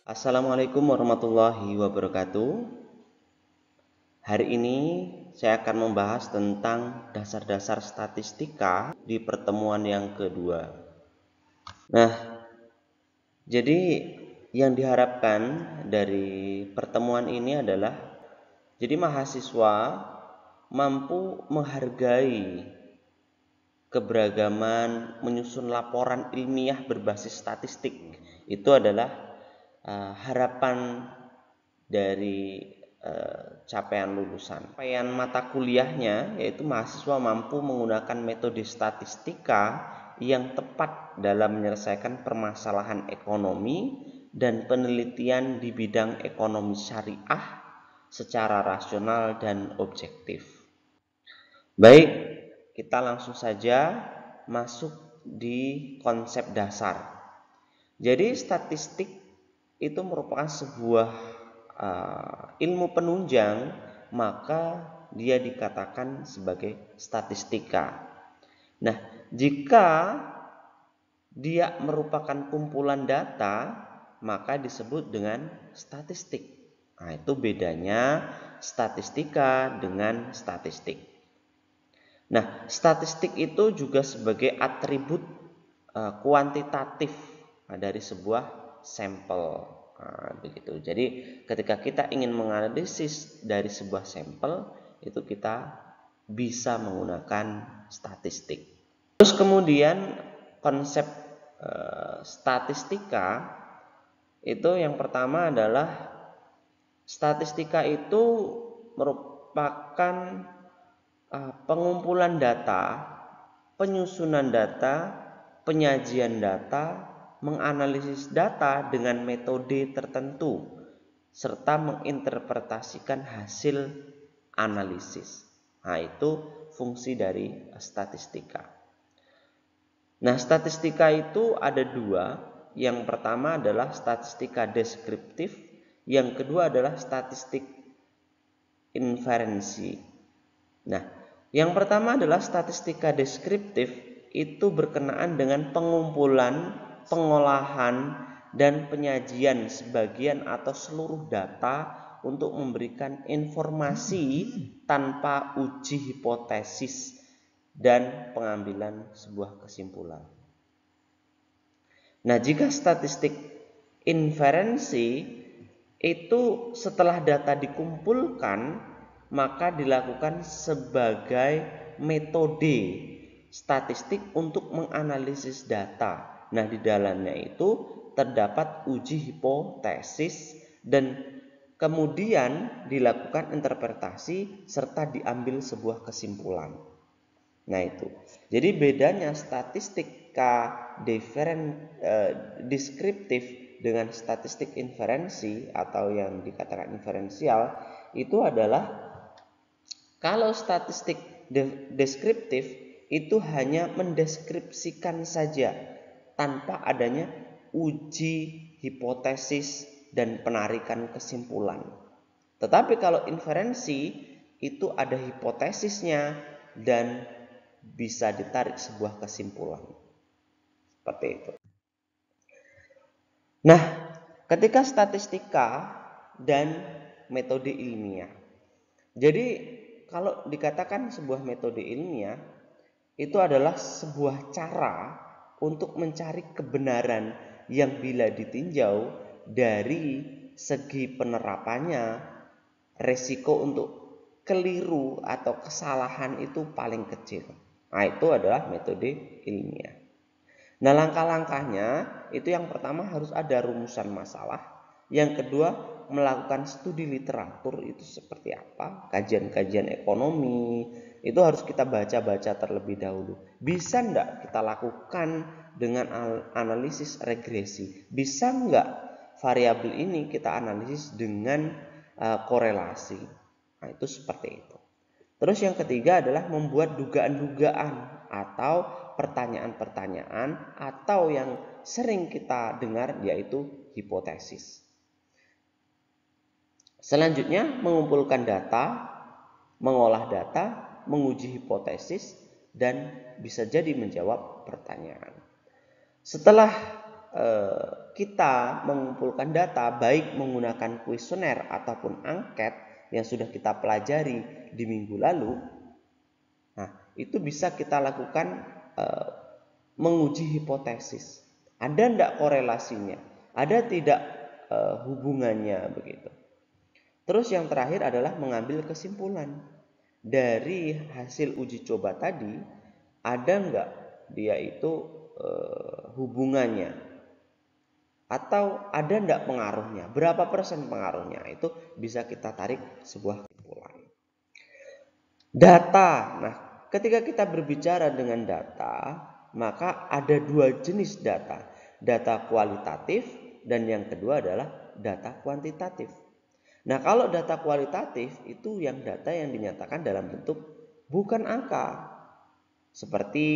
Assalamualaikum warahmatullahi wabarakatuh. Hari ini saya akan membahas tentang dasar-dasar statistika di pertemuan yang kedua. Nah, jadi yang diharapkan dari pertemuan ini adalah jadi mahasiswa mampu menghargai keberagaman, menyusun laporan ilmiah berbasis statistik. Itu adalah harapan dari capaian lulusan. Capaian mata kuliahnya yaitu mahasiswa mampu menggunakan metode statistika yang tepat dalam menyelesaikan permasalahan ekonomi dan penelitian di bidang ekonomi syariah secara rasional dan objektif. Baik, kita langsung saja masuk di konsep dasar. Jadi statistik itu merupakan sebuah ilmu penunjang, maka dia dikatakan sebagai statistika. Nah, jika dia merupakan kumpulan data, maka disebut dengan statistik. Nah, itu bedanya statistika dengan statistik. Nah, statistik itu juga sebagai atribut kuantitatif dari sebuah sampel. Nah, begitu. Jadi ketika kita ingin menganalisis dari sebuah sampel, itu kita bisa menggunakan statistik. Terus kemudian konsep statistika itu yang pertama adalah statistika itu merupakan pengumpulan data, penyusunan data, penyajian data, menganalisis data dengan metode tertentu, serta menginterpretasikan hasil analisis. Nah, itu fungsi dari statistika. Nah, statistika itu ada dua. Yang pertama adalah statistika deskriptif, yang kedua adalah statistik inferensi. Nah, yang pertama adalah statistika deskriptif, itu berkenaan dengan pengumpulan, pengolahan, dan penyajian sebagian atau seluruh data untuk memberikan informasi tanpa uji hipotesis dan pengambilan sebuah kesimpulan. Nah, jika statistik inferensi itu setelah data dikumpulkan, maka dilakukan sebagai metode statistik untuk menganalisis data. Nah, di dalamnya itu terdapat uji hipotesis dan kemudian dilakukan interpretasi serta diambil sebuah kesimpulan. Nah, itu. Jadi bedanya statistika deskriptif dengan statistik inferensi atau yang dikatakan inferensial itu adalah kalau statistik deskriptif itu hanya mendeskripsikan saja tanpa adanya uji hipotesis dan penarikan kesimpulan. Tetapi kalau inferensi itu ada hipotesisnya dan bisa ditarik sebuah kesimpulan. Seperti itu. Nah, ketika statistika dan metode ilmiah. Jadi kalau dikatakan sebuah metode ilmiah itu adalah sebuah cara untuk mencari kebenaran yang bila ditinjau dari segi penerapannya, resiko untuk keliru atau kesalahan itu paling kecil. Nah, itu adalah metode ilmiah. Nah, langkah-langkahnya itu yang pertama harus ada rumusan masalah. Yang kedua, melakukan studi literatur itu seperti apa, kajian-kajian ekonomi, itu harus kita baca-baca terlebih dahulu. Bisa enggak kita lakukan dengan analisis regresi? Bisa enggak variabel ini kita analisis dengan korelasi? Nah, itu seperti itu. Terus yang ketiga adalah membuat dugaan-dugaan atau pertanyaan-pertanyaan atau yang sering kita dengar yaitu hipotesis. Selanjutnya mengumpulkan data, mengolah data, menguji hipotesis dan bisa jadi menjawab pertanyaan. Setelah kita mengumpulkan data baik menggunakan kuesioner ataupun angket yang sudah kita pelajari di minggu lalu, nah itu bisa kita lakukan menguji hipotesis. Ada tidak korelasinya? Ada tidak hubungannya begitu? Terus yang terakhir adalah mengambil kesimpulan dari hasil uji coba tadi. Ada nggak dia itu hubungannya? Atau ada enggak pengaruhnya? Berapa persen pengaruhnya? Itu bisa kita tarik sebuah kesimpulan. Data. Nah, ketika kita berbicara dengan data, maka ada dua jenis data. Data kualitatif dan yang kedua adalah data kuantitatif. Nah, kalau data kualitatif itu yang data yang dinyatakan dalam bentuk bukan angka. Seperti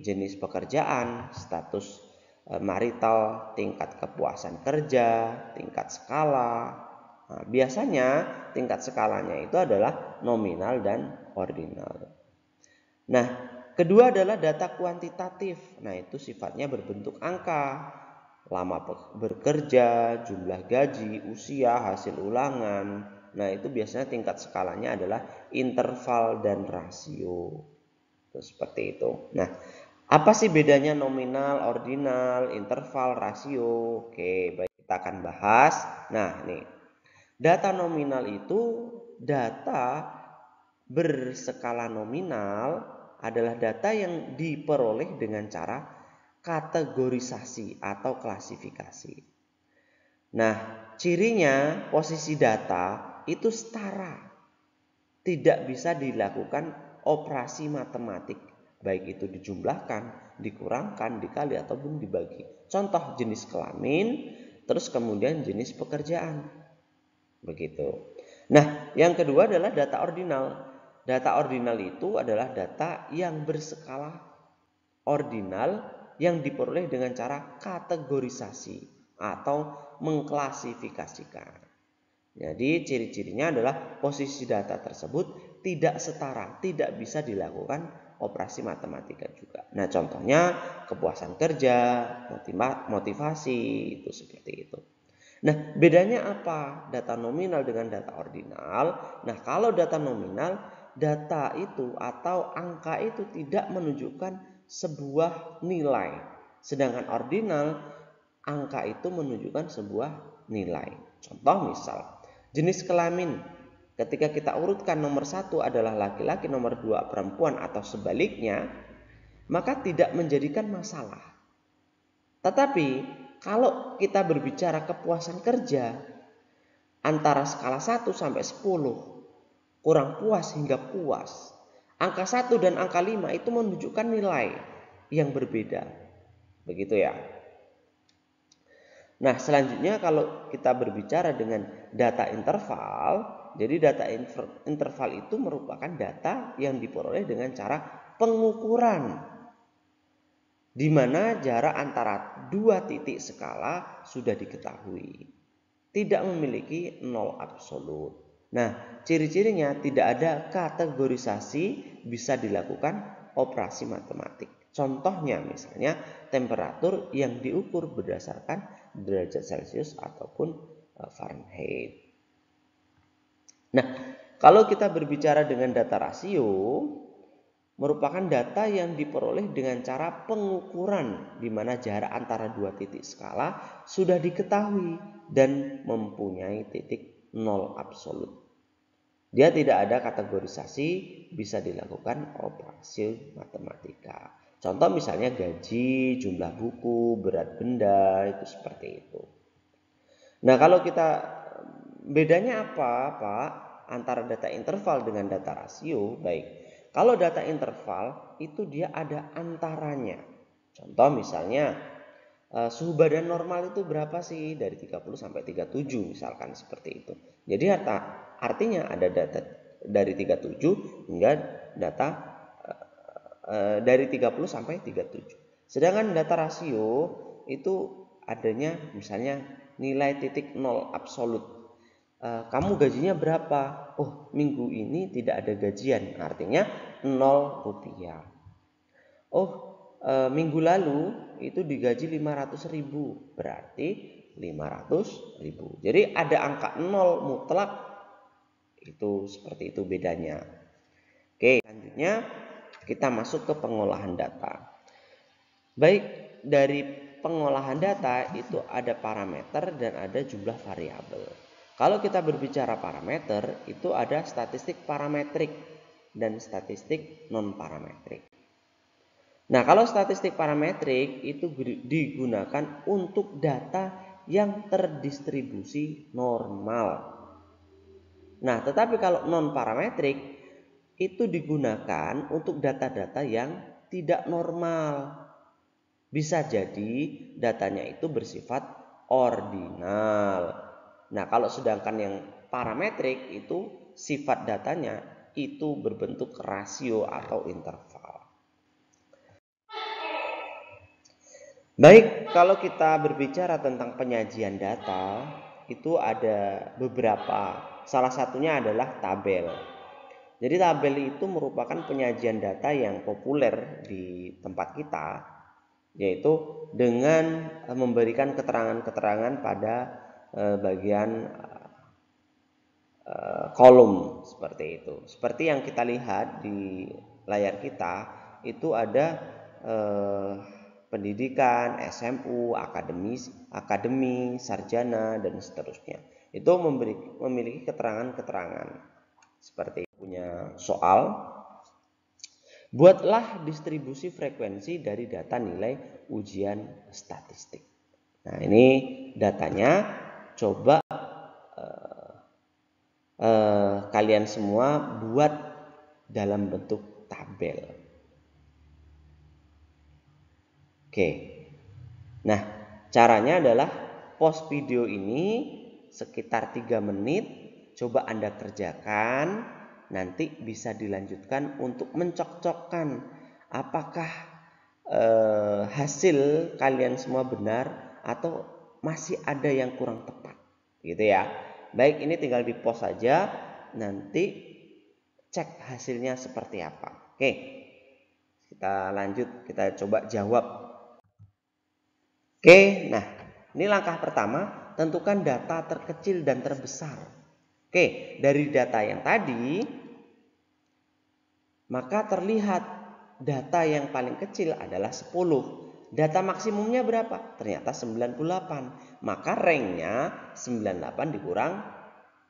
jenis pekerjaan, status marital, tingkat kepuasan kerja, tingkat skala. Nah, biasanya tingkat skalanya itu adalah nominal dan ordinal. Nah, kedua adalah data kuantitatif. Nah, itu sifatnya berbentuk angka. Lama bekerja, jumlah gaji, usia, hasil ulangan. Nah, itu biasanya tingkat skalanya adalah interval dan rasio. Seperti itu. Nah, apa sih bedanya nominal, ordinal, interval, rasio? Oke, baik, kita akan bahas. Nah, nih. Data nominal itu data berskala nominal adalah data yang diperoleh dengan cara kategorisasi atau klasifikasi. Nah, cirinya posisi data itu setara. Tidak bisa dilakukan operasi matematik, baik itu dijumlahkan, dikurangkan, dikali ataupun dibagi. Contoh jenis kelamin, terus kemudian jenis pekerjaan. Begitu. Nah, yang kedua adalah data ordinal. Data ordinal itu adalah data yang berskala ordinal yang diperoleh dengan cara kategorisasi atau mengklasifikasikan. Jadi ciri-cirinya adalah posisi data tersebut tidak setara, tidak bisa dilakukan operasi matematika juga. Nah, contohnya kepuasan kerja, motivasi, itu seperti itu. Nah, bedanya apa data nominal dengan data ordinal? Nah, kalau data nominal, data itu atau angka itu tidak menunjukkan sebuah nilai. Sedangkan ordinal, angka itu menunjukkan sebuah nilai. Contoh misal, jenis kelamin, ketika kita urutkan nomor 1 adalah laki-laki, nomor 2 perempuan atau sebaliknya, maka tidak menjadikan masalah. Tetapi kalau kita berbicara kepuasan kerja antara skala 1 sampai 10, kurang puas hingga puas, angka 1 dan angka 5 itu menunjukkan nilai yang berbeda. Begitu ya. Nah, selanjutnya kalau kita berbicara dengan data interval, jadi data interval itu merupakan data yang diperoleh dengan cara pengukuran, di mana jarak antara dua titik skala sudah diketahui, tidak memiliki nol absolut. Nah, ciri-cirinya tidak ada kategorisasi, bisa dilakukan operasi matematik. Contohnya misalnya temperatur yang diukur berdasarkan derajat Celcius ataupun Fahrenheit. Nah, kalau kita berbicara dengan data rasio, merupakan data yang diperoleh dengan cara pengukuran di mana jarak antara dua titik skala sudah diketahui dan mempunyai titik nol absolut. Dia tidak ada kategorisasi, bisa dilakukan operasi matematika. Contoh misalnya gaji, jumlah buku, berat benda, itu seperti itu. Nah, kalau kita bedanya apa, Pak, antara data interval dengan data rasio? Baik, kalau data interval itu dia ada antaranya. Contoh misalnya suhu badan normal itu berapa sih? Dari 30 sampai 37 misalkan seperti itu. Jadi artinya ada data dari 37 hingga data dari 30 sampai 37. Sedangkan data rasio itu adanya misalnya nilai titik nol absolut. Kamu gajinya berapa? Oh, minggu ini tidak ada gajian, artinya 0 rupiah. Oh, minggu lalu itu digaji 500.000, berarti 500.000. Jadi ada angka 0 mutlak, itu seperti itu bedanya. Oke, selanjutnya kita masuk ke pengolahan data. Baik, dari pengolahan data itu ada parameter dan ada jumlah variabel. Kalau kita berbicara parameter, itu ada statistik parametrik dan statistik non parametrik. Nah, kalau statistik parametrik itu digunakan untuk data yang terdistribusi normal. Nah, tetapi kalau non parametrik itu digunakan untuk data-data yang tidak normal. Bisa jadi datanya itu bersifat ordinal. Nah, kalau sedangkan yang parametrik itu sifat datanya itu berbentuk rasio atau interval. Baik, kalau kita berbicara tentang penyajian data, itu ada beberapa. Salah satunya adalah tabel. Jadi tabel itu merupakan penyajian data yang populer di tempat kita, yaitu dengan memberikan keterangan-keterangan pada bagian kolom seperti itu. Seperti yang kita lihat di layar kita, itu ada pendidikan, SMU, akademi, sarjana, dan seterusnya. Itu memiliki keterangan-keterangan seperti punya soal. Buatlah distribusi frekuensi dari data nilai ujian statistik. Nah, ini datanya. Coba kalian semua buat dalam bentuk tabel. Oke. Nah, caranya adalah pause video ini sekitar 3 menit. Coba Anda kerjakan. Nanti bisa dilanjutkan untuk mencocokkan apakah hasil kalian semua benar atau masih ada yang kurang tepat, gitu ya. Baik, ini tinggal di pause saja, nanti cek hasilnya seperti apa. Oke, kita lanjut, kita coba jawab. Oke, nah ini langkah pertama, tentukan data terkecil dan terbesar. Oke, dari data yang tadi, maka terlihat data yang paling kecil adalah 10. Data maksimumnya berapa? Ternyata 98. Maka ranknya 98 dikurang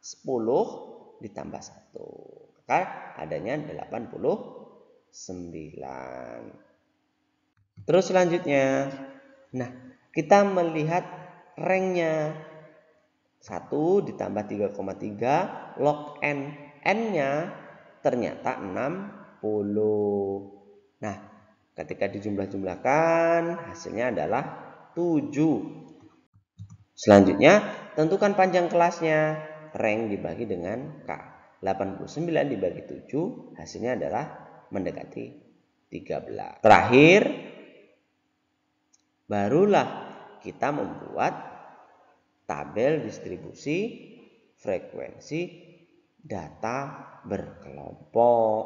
10 ditambah 1. Maka adanya 89. Terus selanjutnya, nah kita melihat ranknya 1 ditambah 3,3, log n-nya ternyata 60. Nah, ketika dijumlah-jumlahkan hasilnya adalah 7. Selanjutnya, tentukan panjang kelasnya. Rank dibagi dengan K. 89 dibagi 7, hasilnya adalah mendekati 13. Terakhir, barulah kita membuat tabel distribusi frekuensi data berkelompok.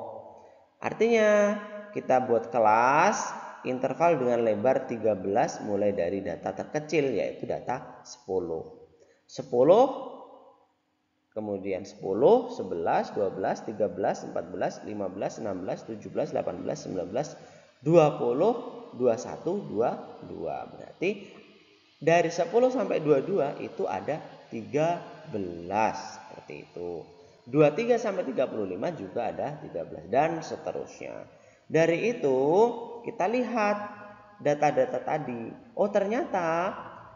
Artinya, kita buat kelas interval dengan lebar 13 mulai dari data terkecil, yaitu data 10. 10, kemudian 10, 11, 12, 13, 14, 15, 16, 17, 18, 19, 20, 21, 22. Berarti dari 10 sampai 22 itu ada 13, seperti itu. 23 sampai 35 juga ada 13 dan seterusnya. Dari itu kita lihat data-data tadi. Oh, ternyata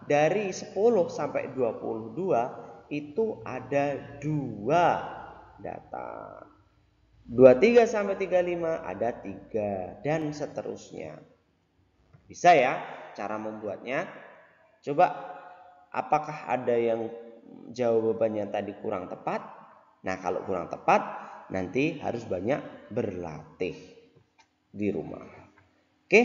dari 10 sampai 22 itu ada 2 data. 23 sampai 35 ada 3 dan seterusnya. Bisa ya cara membuatnya? Coba apakah ada yang jawabannya tadi kurang tepat? Nah, kalau kurang tepat nanti harus banyak berlatih di rumah. Oke,